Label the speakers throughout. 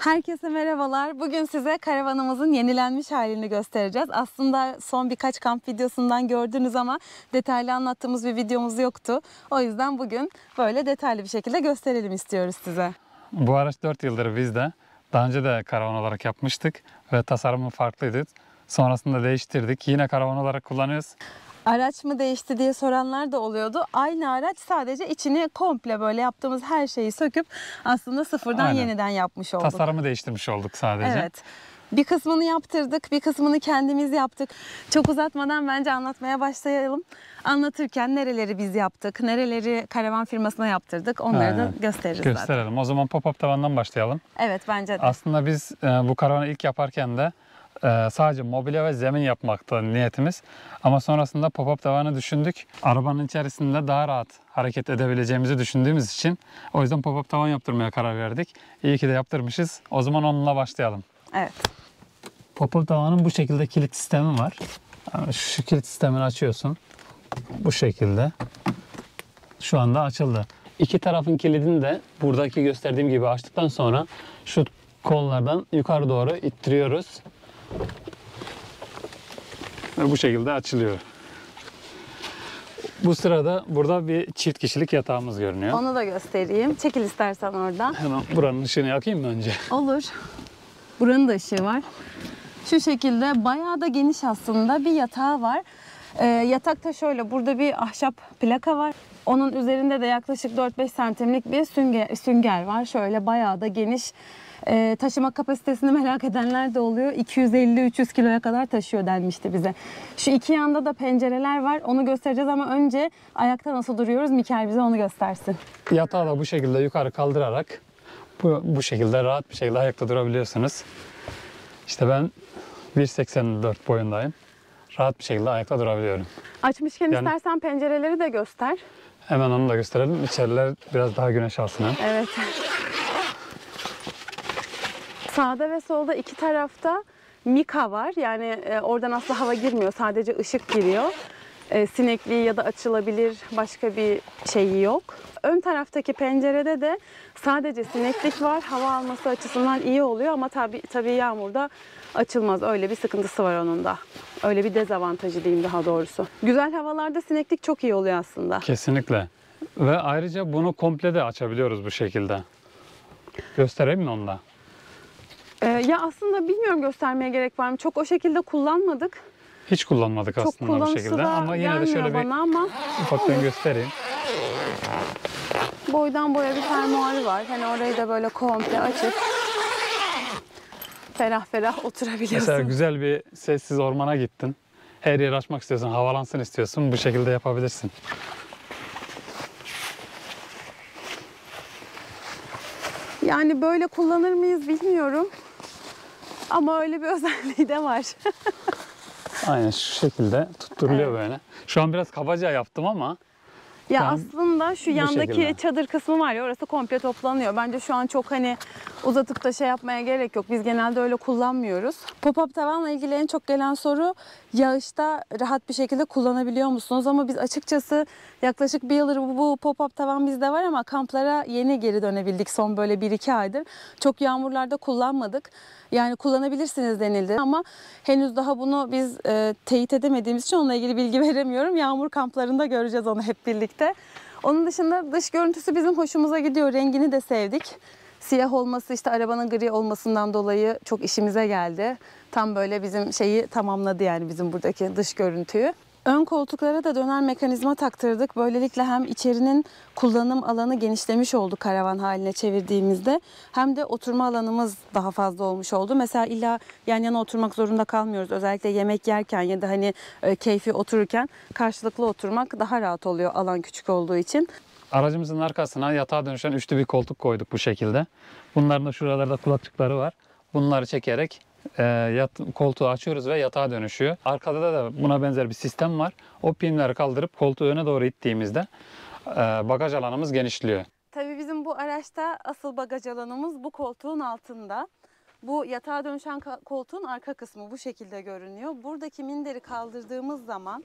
Speaker 1: Herkese merhabalar. Bugün size karavanımızın yenilenmiş halini göstereceğiz. Aslında son birkaç kamp videosundan gördünüz ama detaylı anlattığımız bir videomuz yoktu. O yüzden bugün böyle detaylı bir şekilde gösterelim istiyoruz size.
Speaker 2: Bu araç 4 yıldır bizde. Daha önce de karavan olarak yapmıştık ve tasarımı farklıydı. Sonrasında değiştirdik. Yine karavan olarak kullanıyoruz.
Speaker 1: Araç mı değişti diye soranlar da oluyordu. Aynı araç, sadece içini komple böyle yaptığımız her şeyi söküp aslında sıfırdan
Speaker 2: Aynen.
Speaker 1: yeniden yapmış olduk.
Speaker 2: Tasarımı değiştirmiş olduk sadece.
Speaker 1: Evet. Bir kısmını yaptırdık, bir kısmını kendimiz yaptık. Çok uzatmadan bence anlatmaya başlayalım. Anlatırken nereleri biz yaptık, nereleri karavan firmasına yaptırdık, onları da gösteririz zaten.
Speaker 2: Gösterelim. O zaman pop-up tavandan başlayalım.
Speaker 1: Evet, bence de.
Speaker 2: Aslında biz bu karavanı ilk yaparken de sadece mobilya ve zemin yapmakta niyetimiz. Ama sonrasında pop-up tavanı düşündük. Arabanın içerisinde daha rahat hareket edebileceğimizi düşündüğümüz için o yüzden pop-up tavan yaptırmaya karar verdik. İyi ki de yaptırmışız. O zaman onunla başlayalım.
Speaker 1: Evet.
Speaker 2: Pop-up tavanın bu şekilde kilit sistemi var. Yani şu kilit sistemini açıyorsun. Bu şekilde. Şu anda açıldı. İki tarafın kilidini de buradaki gösterdiğim gibi açtıktan sonra şu kollardan yukarı doğru ittiriyoruz. Ve bu şekilde açılıyor. Bu sırada burada bir çift kişilik yatağımız görünüyor.
Speaker 1: Onu da göstereyim. Çekil istersen oradan.
Speaker 2: Hemen buranın ışığını yakayım mı önce?
Speaker 1: Olur. Buranın da ışığı var. Şu şekilde bayağı da geniş aslında bir yatağı var. Yatakta şöyle, burada bir ahşap plaka var. Onun üzerinde de yaklaşık 4-5 santimlik bir sünger var. Şöyle bayağı da geniş. Taşıma kapasitesini merak edenler de oluyor. 250-300 kiloya kadar taşıyor denmişti bize. Şu iki yanda da pencereler var. Onu göstereceğiz ama önce ayakta nasıl duruyoruz? Mikael bize onu göstersin.
Speaker 2: Yatağı da bu şekilde yukarı kaldırarak bu şekilde rahat bir şekilde ayakta durabiliyorsunuz. İşte ben 1.84 boyundayım. Rahat bir şekilde ayakta durabiliyorum.
Speaker 1: Açmışken istersen pencereleri de göster.
Speaker 2: Hemen onu da gösterelim. İçeriler biraz daha güneş alsın.
Speaker 1: Evet. Sağda ve solda iki tarafta mika var. Yani oradan aslında hava girmiyor. Sadece ışık giriyor. Sinekliği ya da açılabilir başka bir şeyi yok. Ön taraftaki pencerede de sadece sineklik var. Hava alması açısından iyi oluyor ama tabii yağmurda açılmaz. Öyle bir sıkıntısı var onun da. Öyle bir dezavantajı diyeyim daha doğrusu. Güzel havalarda sineklik çok iyi oluyor aslında.
Speaker 2: Kesinlikle. Ve ayrıca bunu komple de açabiliyoruz bu şekilde. Göstereyim mi onu da?
Speaker 1: Ya aslında bilmiyorum, göstermeye gerek var mı? Çok o şekilde kullanmadık.
Speaker 2: Hiç kullanmadık
Speaker 1: Çok
Speaker 2: aslında bu şekilde. Ama yine de şöyle bir ufaktan göstereyim.
Speaker 1: Boydan boya bir fermuarı var. Hani orayı da böyle komple açıp ferah ferah oturabiliyorsun.
Speaker 2: Mesela güzel bir sessiz ormana gittin. Her yeri açmak istiyorsun, havalansın istiyorsun. Bu şekilde yapabilirsin.
Speaker 1: Yani böyle kullanır mıyız bilmiyorum. Ama öyle bir özelliği de var.
Speaker 2: Aynen şu şekilde tutturuluyor böyle. Şu an biraz kabaca yaptım ama
Speaker 1: ya aslında şu yandaki
Speaker 2: şekilde.
Speaker 1: çadır kısmı var ya, orası komple toplanıyor. Bence şu an çok hani uzatıp da şey yapmaya gerek yok. Biz genelde öyle kullanmıyoruz. Pop-up tavanla ilgili en çok gelen soru, yağışta rahat bir şekilde kullanabiliyor musunuz? Ama biz açıkçası yaklaşık bir yıldır bu pop-up tavan bizde var ama kamplara yeni geri dönebildik son böyle 1-2 aydır. Çok yağmurlarda kullanmadık. Yani kullanabilirsiniz denildi ama henüz daha bunu biz teyit edemediğimiz için onunla ilgili bilgi veremiyorum. Yağmur kamplarında göreceğiz onu hep birlikte. Onun dışında dış görüntüsü bizim hoşumuza gidiyor. Rengini de sevdik. Siyah olması, işte arabanın gri olmasından dolayı çok işimize geldi. Tam böyle bizim şeyi tamamladı, yani bizim buradaki dış görüntüyü. Ön koltuklara da döner mekanizma taktırdık. Böylelikle hem içerinin kullanım alanı genişlemiş oldu karavan haline çevirdiğimizde, hem de oturma alanımız daha fazla olmuş oldu. Mesela illa yan yana oturmak zorunda kalmıyoruz. Özellikle yemek yerken ya da hani keyfi otururken karşılıklı oturmak daha rahat oluyor alan küçük olduğu için.
Speaker 2: aracımızın arkasına yatağa dönüşen üçlü bir koltuk koyduk bu şekilde. Bunların da şuralarda kulakçıkları var. Bunları çekerek koltuğu açıyoruz ve yatağa dönüşüyor. Arkada da buna benzer bir sistem var. O pinleri kaldırıp koltuğu öne doğru ittiğimizde bagaj alanımız genişliyor.
Speaker 1: Tabii bizim bu araçta asıl bagaj alanımız bu koltuğun altında. Bu yatağa dönüşen koltuğun arka kısmı bu şekilde görünüyor. Buradaki minderi kaldırdığımız zaman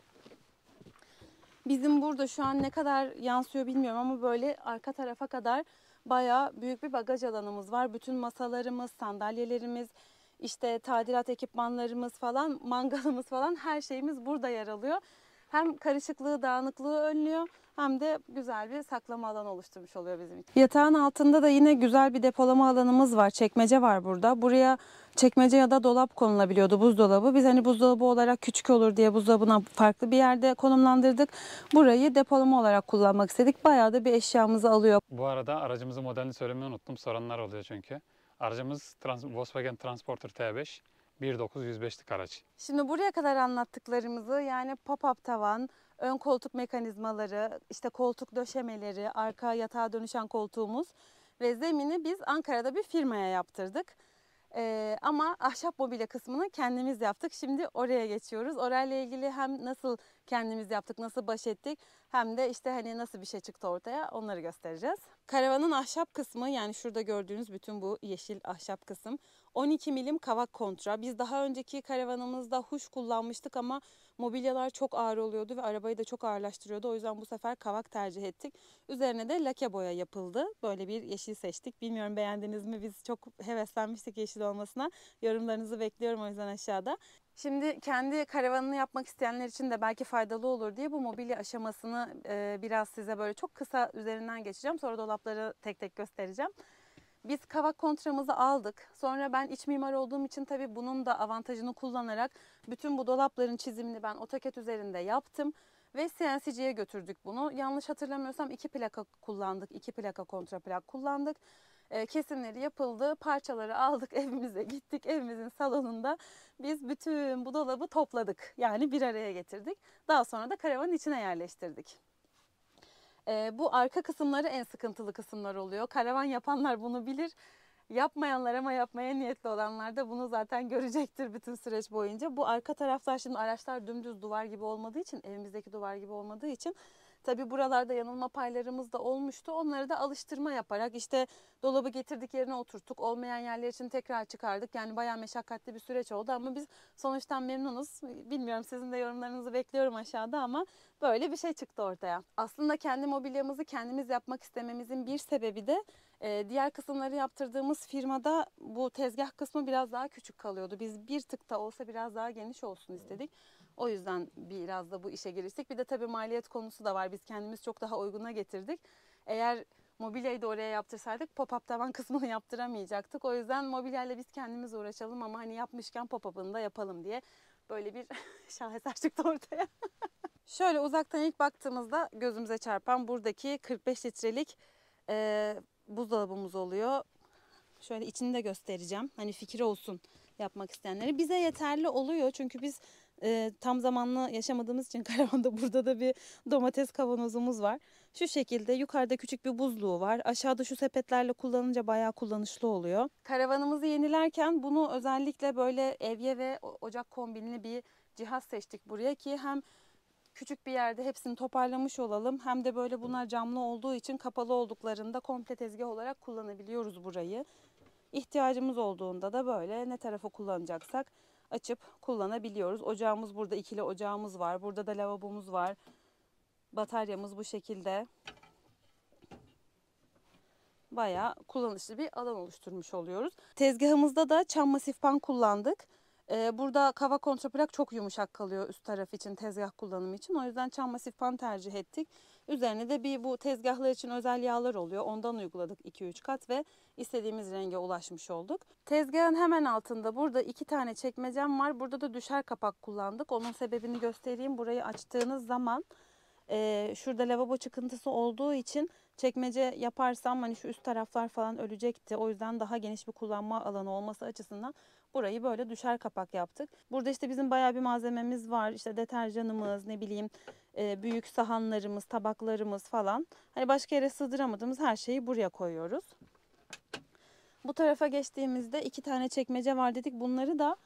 Speaker 1: bizim burada şu an ne kadar yansıyor bilmiyorum ama böyle arka tarafa kadar bayağı büyük bir bagaj alanımız var. Bütün masalarımız, sandalyelerimiz, işte tadilat ekipmanlarımız falan, mangalımız falan her şeyimiz burada yer alıyor. Hem karışıklığı, dağınıklığı önlüyor hem de güzel bir saklama alanı oluşturmuş oluyor bizim için. Yatağın altında da yine güzel bir depolama alanımız var. Çekmece var burada. Buraya çekmece ya da dolap konulabiliyordu, buzdolabı. Biz hani buzdolabı olarak küçük olur diye buzdolabına farklı bir yerde konumlandırdık. Burayı depolama olarak kullanmak istedik. Bayağı da bir eşyamızı alıyor.
Speaker 2: Bu arada aracımızın modelini söylemeyi unuttum. Soranlar oluyor çünkü. Aracımız Volkswagen Transporter T5 1.9 105'lik araç.
Speaker 1: Şimdi buraya kadar anlattıklarımızı, yani pop-up tavan, ön koltuk mekanizmaları, işte koltuk döşemeleri, arka yatağa dönüşen koltuğumuz ve zemini biz Ankara'da bir firmaya yaptırdık. Ama ahşap mobilya kısmını kendimiz yaptık. Şimdi oraya geçiyoruz. Orayla ilgili hem nasıl kendimiz yaptık, nasıl baş ettik, hem de işte hani nasıl bir şey çıktı ortaya, onları göstereceğiz. Karavanın ahşap kısmı, yani şurada gördüğünüz bütün bu yeşil ahşap kısım 12 milim kavak kontra. Biz daha önceki karavanımızda huş kullanmıştık ama mobilyalar çok ağır oluyordu ve arabayı da çok ağırlaştırıyordu. O yüzden bu sefer kavak tercih ettik. Üzerine de lake boya yapıldı. Böyle bir yeşil seçtik. Bilmiyorum beğendiniz mi? Biz çok heveslenmiştik yeşil olmasına. Yorumlarınızı bekliyorum o yüzden aşağıda. Şimdi kendi karavanını yapmak isteyenler için de belki faydalı olur diye bu mobilya aşamasını biraz size böyle çok kısa üzerinden geçeceğim. Sonra dolapları tek tek göstereceğim. Biz kavak kontramızı aldık. Sonra ben iç mimar olduğum için tabii bunun da avantajını kullanarak bütün bu dolapların çizimini ben AutoCAD üzerinde yaptım. Ve CNC'ciye götürdük bunu. Yanlış hatırlamıyorsam 2 plaka kullandık. 2 plaka kontraplak kullandık. Kesimleri yapıldı. Parçaları aldık, evimize gittik. Evimizin salonunda biz bütün bu dolabı topladık. Yani bir araya getirdik. Daha sonra da karavanın içine yerleştirdik. Bu arka kısımları en sıkıntılı kısımlar oluyor. Karavan yapanlar bunu bilir. Yapmayanlar ama yapmaya niyetli olanlar da bunu zaten görecektir bütün süreç boyunca. Bu arka taraflar, şimdi araçlar dümdüz duvar gibi olmadığı için, evimizdeki duvar gibi olmadığı için tabii buralarda yanılma paylarımız da olmuştu. Onları da alıştırma yaparak işte dolabı getirdik yerine oturttuk. Olmayan yerler için tekrar çıkardık. Yani bayağı meşakkatli bir süreç oldu ama biz sonuçtan memnunuz. Bilmiyorum, sizin de yorumlarınızı bekliyorum aşağıda ama böyle bir şey çıktı ortaya. Aslında kendi mobilyamızı kendimiz yapmak istememizin bir sebebi de diğer kısımları yaptırdığımız firmada bu tezgah kısmı biraz daha küçük kalıyordu. Biz bir tık da olsa biraz daha geniş olsun istedik. O yüzden biraz da bu işe giriştik. Bir de tabii maliyet konusu da var. Biz kendimiz çok daha uyguna getirdik. Eğer mobilyayı da oraya yaptırsaydık pop-up tavan kısmını yaptıramayacaktık. O yüzden mobilyayla biz kendimiz uğraşalım ama hani yapmışken pop-up'ını da yapalım diye böyle bir şaheser çıktı ortaya. Şöyle uzaktan ilk baktığımızda gözümüze çarpan buradaki 45 litrelik buzdolabımız oluyor. Şöyle içini de göstereceğim. Hani fikri olsun yapmak isteyenlere. Bize yeterli oluyor çünkü biz tam zamanlı yaşamadığımız için karavanda burada da bir domates kavanozumuz var. Şu şekilde yukarıda küçük bir buzluğu var. Aşağıda şu sepetlerle kullanınca bayağı kullanışlı oluyor. Karavanımızı yenilerken bunu özellikle böyle evye ve ocak kombinli bir cihaz seçtik buraya ki hem küçük bir yerde hepsini toparlamış olalım. Hem de böyle bunlar camlı olduğu için kapalı olduklarında komple tezgah olarak kullanabiliyoruz burayı. İhtiyacımız olduğunda da böyle ne tarafı kullanacaksak açıp kullanabiliyoruz. Ocağımız burada, ikili ocağımız var. Burada da lavabomuz var. Bataryamız bu şekilde. Bayağı kullanışlı bir alan oluşturmuş oluyoruz. Tezgahımızda da çam masifpan kullandık. Burada kava kontraplak çok yumuşak kalıyor üst taraf için, tezgah kullanımı için. O yüzden çam masifpan tercih ettik. Üzerine de bir bu tezgahlar için özel yağlar oluyor. Ondan uyguladık 2-3 kat ve istediğimiz renge ulaşmış olduk. Tezgahın hemen altında burada 2 tane çekmecem var. Burada da düşer kapak kullandık. Onun sebebini göstereyim. Burayı açtığınız zaman şurada lavabo çıkıntısı olduğu için çekmece yaparsam hani şu üst taraflar falan ölecekti. O yüzden daha geniş bir kullanma alanı olması açısından burayı böyle düşer kapak yaptık. Burada işte bizim bayağı bir malzememiz var. İşte deterjanımız, ne bileyim büyük sahanlarımız, tabaklarımız falan. Hani başka yere sığdıramadığımız her şeyi buraya koyuyoruz. Bu tarafa geçtiğimizde 2 tane çekmece var dedik. Bunları da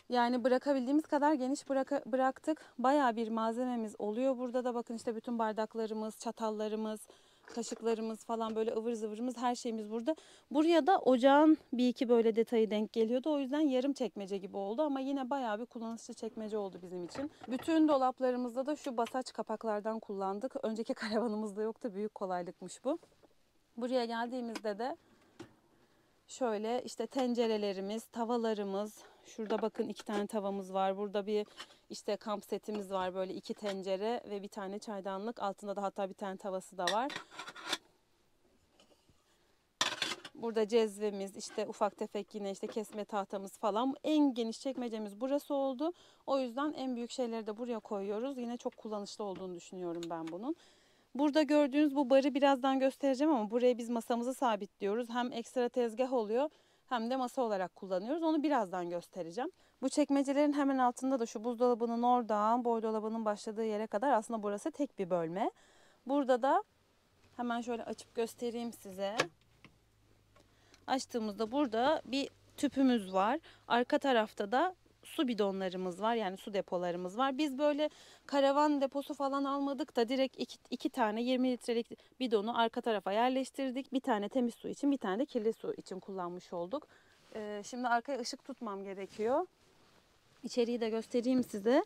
Speaker 1: yani bırakabildiğimiz kadar geniş bıraktık. Bayağı bir malzememiz oluyor. Burada da bakın işte bütün bardaklarımız, çatallarımız, kaşıklarımız falan böyle ıvır zıvırımız, her şeyimiz burada. Buraya da ocağın bir iki böyle detayı denk geliyordu. O yüzden yarım çekmece gibi oldu ama yine bayağı bir kullanışlı çekmece oldu bizim için. Bütün dolaplarımızda da şu basaç kapaklardan kullandık. Önceki karavanımızda yoktu. Büyük kolaylıkmış bu. Buraya geldiğimizde de şöyle işte tencerelerimiz, tavalarımız, şurada bakın 2 tane tavamız var. Burada bir işte kamp setimiz var, böyle 2 tencere ve bir tane çaydanlık. Altında da hatta bir tane tavası da var. Burada cezvemiz, işte ufak tefek yine işte kesme tahtamız falan. En geniş çekmecemiz burası oldu. O yüzden en büyük şeyleri de buraya koyuyoruz. Yine çok kullanışlı olduğunu düşünüyorum ben bunun. Burada gördüğünüz bu barı birazdan göstereceğim ama buraya biz masamızı sabitliyoruz. Hem ekstra tezgah oluyor hem de masa olarak kullanıyoruz. Onu birazdan göstereceğim. Bu çekmecelerin hemen altında da şu buzdolabının oradan boy dolabının başladığı yere kadar aslında burası tek bir bölme. Burada da hemen şöyle açıp göstereyim size. Açtığımızda burada bir tüpümüz var. Arka tarafta da su bidonlarımız var. Yani su depolarımız var. Biz böyle karavan deposu falan almadık da direkt iki tane 20 litrelik bidonu arka tarafa yerleştirdik. Bir tane temiz su için, bir tane de kirli su için kullanmış olduk. Şimdi arkaya ışık tutmam gerekiyor. İçeriği de göstereyim size.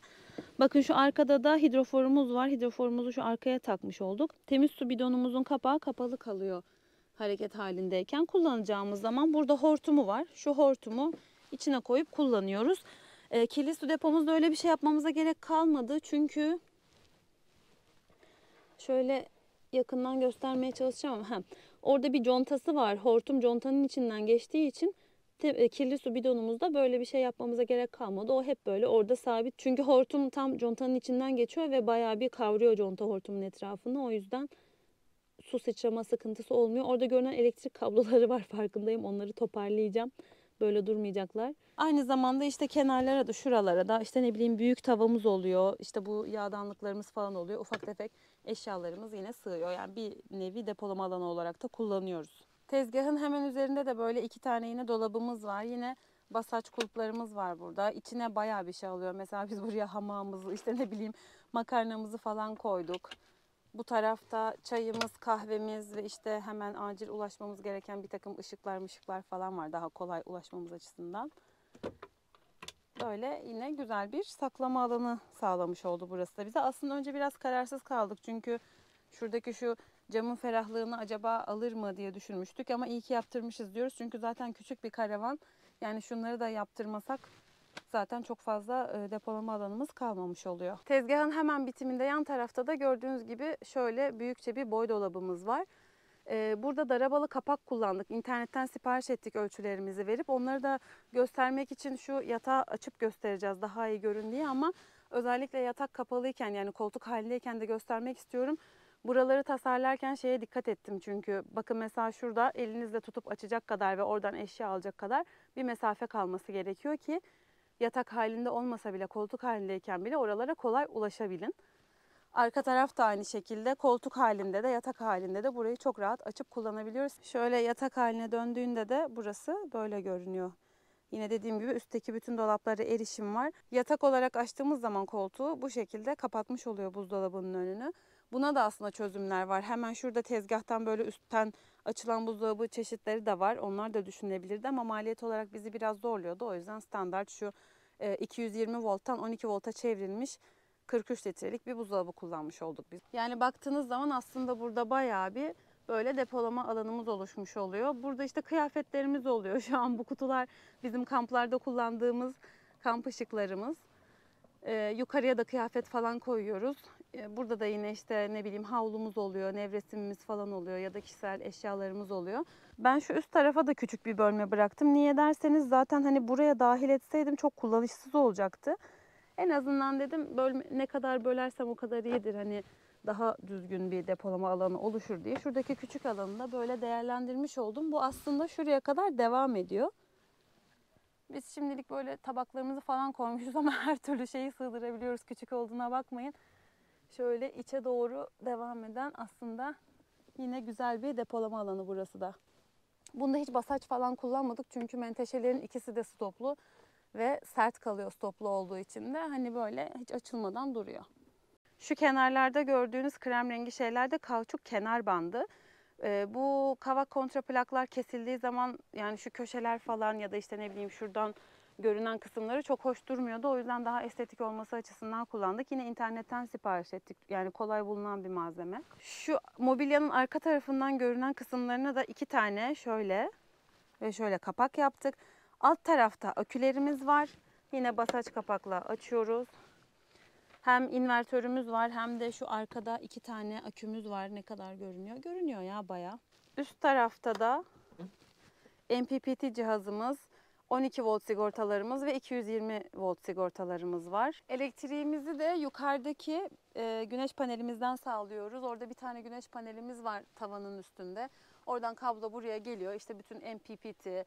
Speaker 1: Bakın şu arkada da hidroforumuz var. Hidroforumuzu şu arkaya takmış olduk. Temiz su bidonumuzun kapağı kapalı kalıyor hareket halindeyken. Kullanacağımız zaman burada hortumu var. Şu hortumu içine koyup kullanıyoruz. Kirli su depomuzda öyle bir şey yapmamıza gerek kalmadı. Çünkü şöyle yakından göstermeye çalışacağım ama orada bir contası var. Hortum contanın içinden geçtiği için kirli su bidonumuzda böyle bir şey yapmamıza gerek kalmadı. O hep böyle orada sabit. Çünkü hortum tam contanın içinden geçiyor ve bayağı bir kavruyor conta hortumun etrafını. O yüzden su sıçrama sıkıntısı olmuyor. Orada görünen elektrik kabloları var, farkındayım. Onları toparlayacağım. Böyle durmayacaklar. Aynı zamanda işte kenarlara da şuralara da işte ne bileyim büyük tavamız oluyor. İşte bu yağdanlıklarımız falan oluyor. Ufak tefek eşyalarımız yine sığıyor. Yani bir nevi depolama alanı olarak da kullanıyoruz. Tezgahın hemen üzerinde de böyle 2 tane yine dolabımız var. Yine basaç kulplarımız var burada. İçine bayağı bir şey alıyor. Mesela biz buraya hamamımızı, işte ne bileyim makarnamızı falan koyduk. Bu tarafta çayımız, kahvemiz ve işte hemen acil ulaşmamız gereken bir takım ışıklar falan var. Daha kolay ulaşmamız açısından. Böyle yine güzel bir saklama alanı sağlamış oldu burası da bize. Aslında önce biraz kararsız kaldık. Çünkü şuradaki şu camın ferahlığını acaba alır mı diye düşünmüştük. Ama iyi ki yaptırmışız diyoruz. Çünkü zaten küçük bir karavan. Yani şunları da yaptırmasak zaten çok fazla depolama alanımız kalmamış oluyor. Tezgahın hemen bitiminde yan tarafta da gördüğünüz gibi şöyle büyükçe bir boy dolabımız var. Burada darabalı kapak kullandık. İnternetten sipariş ettik ölçülerimizi verip. Onları da göstermek için şu yatağı açıp göstereceğiz daha iyi görün diye ama özellikle yatak kapalıyken yani koltuk halindeyken de göstermek istiyorum. Buraları tasarlarken şeye dikkat ettim çünkü bakın mesela şurada elinizle tutup açacak kadar ve oradan eşya alacak kadar bir mesafe kalması gerekiyor ki yatak halinde olmasa bile koltuk halindeyken bile oralara kolay ulaşabilin. Arka taraf da aynı şekilde koltuk halinde de yatak halinde de burayı çok rahat açıp kullanabiliyoruz. Şöyle yatak haline döndüğünde de burası böyle görünüyor. Yine dediğim gibi üstteki bütün dolaplara erişim var. Yatak olarak açtığımız zaman koltuğu bu şekilde kapatmış oluyor buzdolabının önünü. Buna da aslında çözümler var. Hemen şurada tezgahtan böyle üstten açılan buzdolabı çeşitleri de var. Onlar da düşünebilirdi ama maliyet olarak bizi biraz zorluyordu. O yüzden standart şu 220 volttan 12 volta çevrilmiş 43 litrelik bir buzdolabı kullanmış olduk biz. Yani baktığınız zaman aslında burada bayağı bir böyle depolama alanımız oluşmuş oluyor. Burada işte kıyafetlerimiz oluyor. Şu an bu kutular bizim kamplarda kullandığımız kamp ışıklarımız. Yukarıya da kıyafet falan koyuyoruz. Burada da yine işte ne bileyim havlumuz oluyor, nevresimimiz falan oluyor ya da kişisel eşyalarımız oluyor. Ben şu üst tarafa da küçük bir bölme bıraktım. Niye derseniz zaten hani buraya dahil etseydim çok kullanışsız olacaktı. En azından dedim ne kadar bölersem o kadar iyidir. Hani daha düzgün bir depolama alanı oluşur diye. Şuradaki küçük alanı da böyle değerlendirmiş oldum. Bu aslında şuraya kadar devam ediyor. Biz şimdilik böyle tabaklarımızı falan koymuşuz ama her türlü şeyi sığdırabiliyoruz. Küçük olduğuna bakmayın. Şöyle içe doğru devam eden aslında yine güzel bir depolama alanı burası da. Bunda hiç basaç falan kullanmadık çünkü menteşelerin ikisi de stoplu ve sert kalıyor stoplu olduğu için de hani böyle hiç açılmadan duruyor. Şu kenarlarda gördüğünüz krem rengi şeyler de kauçuk kenar bandı. Bu kavak kontraplaklar kesildiği zaman yani şu köşeler falan ya da işte ne bileyim şuradan görünen kısımları çok hoş durmuyordu. O yüzden daha estetik olması açısından kullandık. Yine internetten sipariş ettik. Yani kolay bulunan bir malzeme. Şu mobilyanın arka tarafından görünen kısımlarına da 2 tane şöyle ve şöyle kapak yaptık. Alt tarafta akülerimiz var. Yine basaç kapakla açıyoruz. Hem invertörümüz var hem de şu arkada 2 tane akümüz var. Ne kadar görünüyor? Görünüyor ya bayağı. Üst tarafta da MPPT cihazımız, 12 volt sigortalarımız ve 220 volt sigortalarımız var. Elektriğimizi de yukarıdaki güneş panelimizden sağlıyoruz. Orada bir tane güneş panelimiz var tavanın üstünde. Oradan kablo buraya geliyor. İşte bütün MPPT,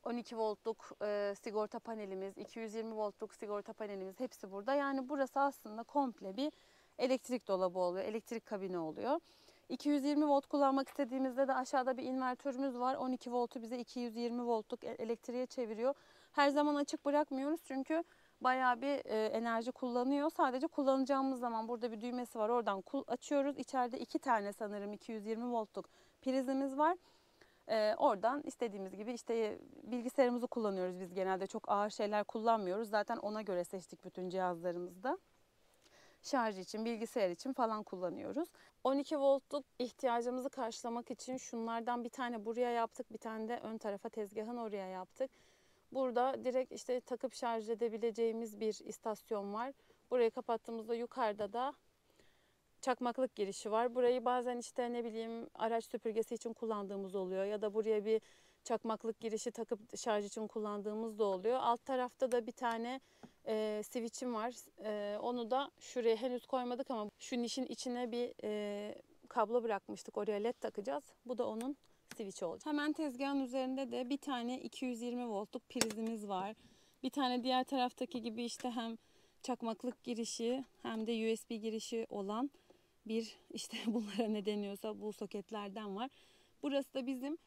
Speaker 1: 12 voltluk sigorta panelimiz, 220 voltluk sigorta panelimiz hepsi burada. Yani burası aslında komple bir elektrik dolabı oluyor, elektrik kabini oluyor. 220 volt kullanmak istediğimizde de aşağıda bir invertörümüz var. 12 voltu bize 220 voltluk elektriğe çeviriyor. Her zaman açık bırakmıyoruz çünkü bayağı bir enerji kullanıyor. Sadece kullanacağımız zaman burada bir düğmesi var. Oradan açıyoruz. İçeride 2 tane sanırım 220 voltluk prizimiz var. Oradan istediğimiz gibi işte bilgisayarımızı kullanıyoruz biz genelde. Çok ağır şeyler kullanmıyoruz. Zaten ona göre seçtik bütün cihazlarımızda. Şarj için, bilgisayar için falan kullanıyoruz. 12 voltluk ihtiyacımızı karşılamak için şunlardan bir tane buraya yaptık. Bir tane de ön tarafa tezgahın oraya yaptık. Burada direkt işte takıp şarj edebileceğimiz bir istasyon var. Burayı kapattığımızda yukarıda da çakmaklık girişi var. Burayı bazen işte ne bileyim araç süpürgesi için kullandığımız oluyor. Ya da buraya bir çakmaklık girişi takıp şarj için kullandığımız da oluyor. Alt tarafta da bir tane switch'im var. Onu da şuraya henüz koymadık ama şu nişin içine bir kablo bırakmıştık. Oraya led takacağız. Bu da onun switch'i olacak. Hemen tezgahın üzerinde de bir tane 220 voltluk prizimiz var. Bir tane diğer taraftaki gibi işte hem çakmaklık girişi hem de USB girişi olan bir işte bunlara ne deniyorsa bu soketlerden var. Burası da bizim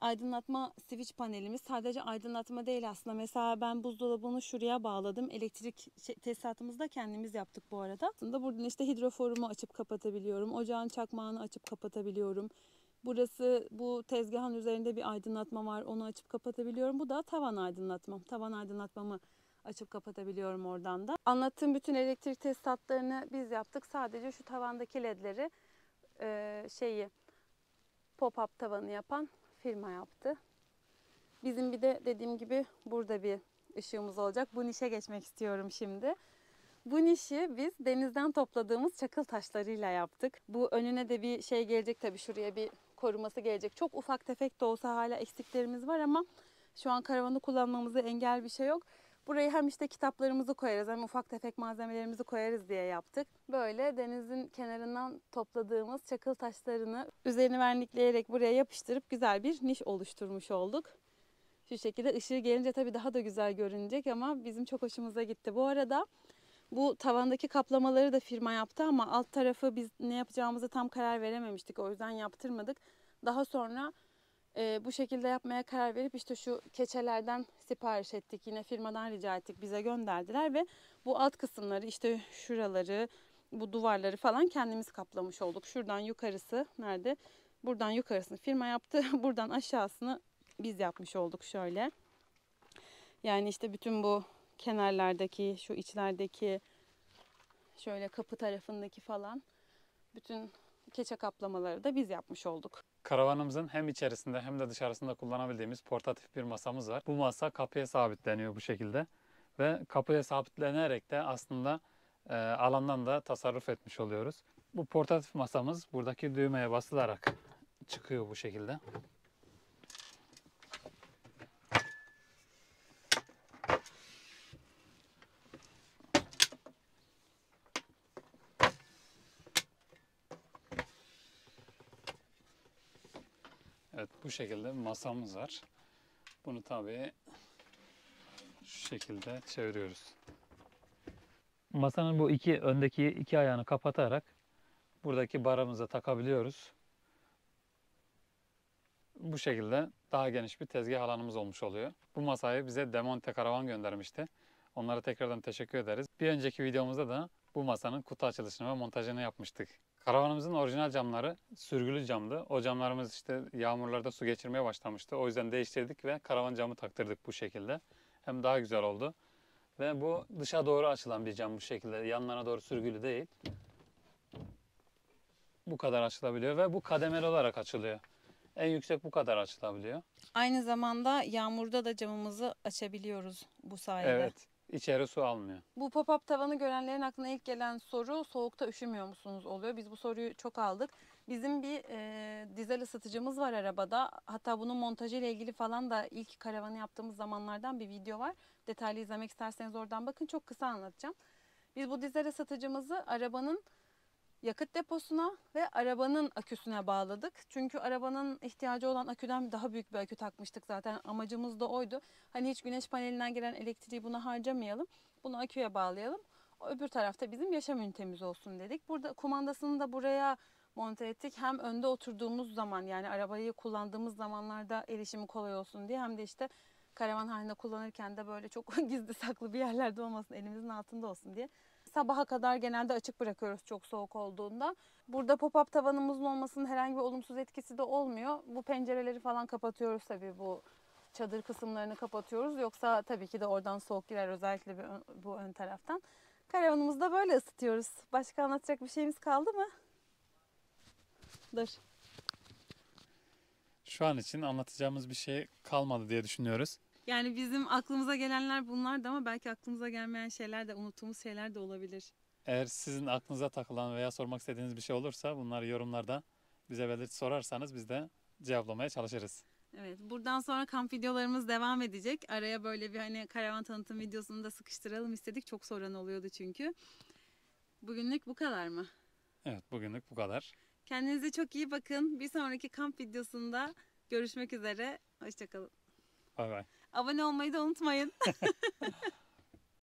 Speaker 1: aydınlatma switch panelimiz. Sadece aydınlatma değil aslında. Mesela ben buzdolabını şuraya bağladım. Elektrik tesisatımızı da kendimiz yaptık bu arada. Aslında buradan işte hidroforumu açıp kapatabiliyorum. Ocağın çakmağını açıp kapatabiliyorum. Burası bu tezgahın üzerinde bir aydınlatma var. Onu açıp kapatabiliyorum. Bu da tavan aydınlatmam. Tavan aydınlatmamı açıp kapatabiliyorum oradan da. Anlattığım bütün elektrik tesisatlarını biz yaptık. Sadece şu tavandaki ledleri pop-up tavanı yapan firma yaptı. Bizim bir de dediğim gibi burada bir ışığımız olacak. Bu nişe geçmek istiyorum şimdi. Bu nişi biz denizden topladığımız çakıl taşlarıyla yaptık. Bu önüne de bir şey gelecek tabii, şuraya bir koruması gelecek. Çok ufak tefek de olsa hala eksiklerimiz var ama şu an karavanı kullanmamıza engel bir şey yok. Burayı hem işte kitaplarımızı koyarız hem ufak tefek malzemelerimizi koyarız diye yaptık. Böyle denizin kenarından topladığımız çakıl taşlarını üzerini vernikleyerek buraya yapıştırıp güzel bir niş oluşturmuş olduk. Şu şekilde ışığı gelince tabii daha da güzel görünecek ama bizim çok hoşumuza gitti. Bu arada bu tavandaki kaplamaları da firma yaptı ama alt tarafı biz ne yapacağımızı tam karar verememiştik. O yüzden yaptırmadık. Daha sonra bu şekilde yapmaya karar verip işte şu keçelerden sipariş ettik. Yine firmadan rica ettik. Bize gönderdiler ve bu alt kısımları işte şuraları, bu duvarları falan kendimiz kaplamış olduk. Şuradan yukarısı nerede? Buradan yukarısını firma yaptı. Buradan aşağısını biz yapmış olduk şöyle. Yani işte bütün bu kenarlardaki, şu içlerdeki, şöyle kapı tarafındaki falan bütün keçe kaplamaları da biz yapmış olduk.
Speaker 2: Karavanımızın hem içerisinde hem de dışarısında kullanabildiğimiz portatif bir masamız var. Bu masa kapıya sabitleniyor bu şekilde. Ve kapıya sabitlenerek de aslında alandan da tasarruf etmiş oluyoruz. Bu portatif masamız buradaki düğmeye basılarak çıkıyor bu şekilde. Evet, bu şekilde masamız var. Bunu tabii şu şekilde çeviriyoruz. Masanın bu öndeki iki ayağını kapatarak buradaki baramıza takabiliyoruz. Bu şekilde daha geniş bir tezgah alanımız olmuş oluyor. Bu masayı bize Demonte Karavan göndermişti. Onlara tekrardan teşekkür ederiz. Bir önceki videomuzda da bu masanın kutu açılışını ve montajını yapmıştık. Karavanımızın orijinal camları sürgülü camdı. O camlarımız işte yağmurlarda su geçirmeye başlamıştı. O yüzden değiştirdik ve karavan camı taktırdık bu şekilde. hem daha güzel oldu. Ve bu dışa doğru açılan bir cam bu şekilde. Yanlarına doğru sürgülü değil. Bu kadar açılabiliyor ve bu kademeli olarak açılıyor. En yüksek bu kadar açılabiliyor.
Speaker 1: Aynı zamanda yağmurda da camımızı açabiliyoruz bu sayede.
Speaker 2: Evet. İçeri su almıyor.
Speaker 1: Bu pop-up tavanı görenlerin aklına ilk gelen soru soğukta üşümüyor musunuz oluyor. Biz bu soruyu çok aldık. Bizim bir dizel ısıtıcımız var arabada. Hatta bunun montajı ile ilgili falan da ilk karavanı yaptığımız zamanlardan bir video var. Detaylı izlemek isterseniz oradan bakın. Çok kısa anlatacağım. Biz bu dizel ısıtıcımızı arabanın yakıt deposuna ve arabanın aküsüne bağladık. Çünkü arabanın ihtiyacı olan aküden daha büyük bir akü takmıştık zaten. Amacımız da oydu. Hani hiç güneş panelinden gelen elektriği buna harcamayalım. Bunu aküye bağlayalım. O öbür tarafta bizim yaşam ünitemiz olsun dedik. Burada kumandasını da buraya monte ettik. Hem önde oturduğumuz zaman yani arabayı kullandığımız zamanlarda erişimi kolay olsun diye hem de işte karavan halinde kullanırken de böyle çok gizli saklı bir yerlerde olmasın, elimizin altında olsun diye. Sabaha kadar genelde açık bırakıyoruz çok soğuk olduğunda. Burada pop-up tavanımızın olmasının herhangi bir olumsuz etkisi de olmuyor. Bu pencereleri falan kapatıyoruz tabii, bu çadır kısımlarını kapatıyoruz. Yoksa tabii ki de oradan soğuk girer, özellikle bu ön taraftan. Karavanımızı da böyle ısıtıyoruz. Başka anlatacak bir şeyimiz kaldı mı? Dur.
Speaker 2: Şu an için anlatacağımız bir şey kalmadı diye düşünüyoruz.
Speaker 1: Yani bizim aklımıza gelenler bunlardı ama belki aklımıza gelmeyen şeyler de, unuttuğumuz şeyler de olabilir.
Speaker 2: Eğer sizin aklınıza takılan veya sormak istediğiniz bir şey olursa bunları yorumlarda bize sorarsanız biz de cevaplamaya çalışırız.
Speaker 1: Evet, buradan sonra kamp videolarımız devam edecek. Araya böyle bir hani karavan tanıtım videosunu da sıkıştıralım istedik. Çok soran oluyordu çünkü. Bugünlük bu kadar mı?
Speaker 2: Evet, bugünlük bu kadar.
Speaker 1: Kendinize çok iyi bakın. Bir sonraki kamp videosunda görüşmek üzere. Hoşçakalın.
Speaker 2: Bay bay.
Speaker 1: Abone olmayı da unutmayın.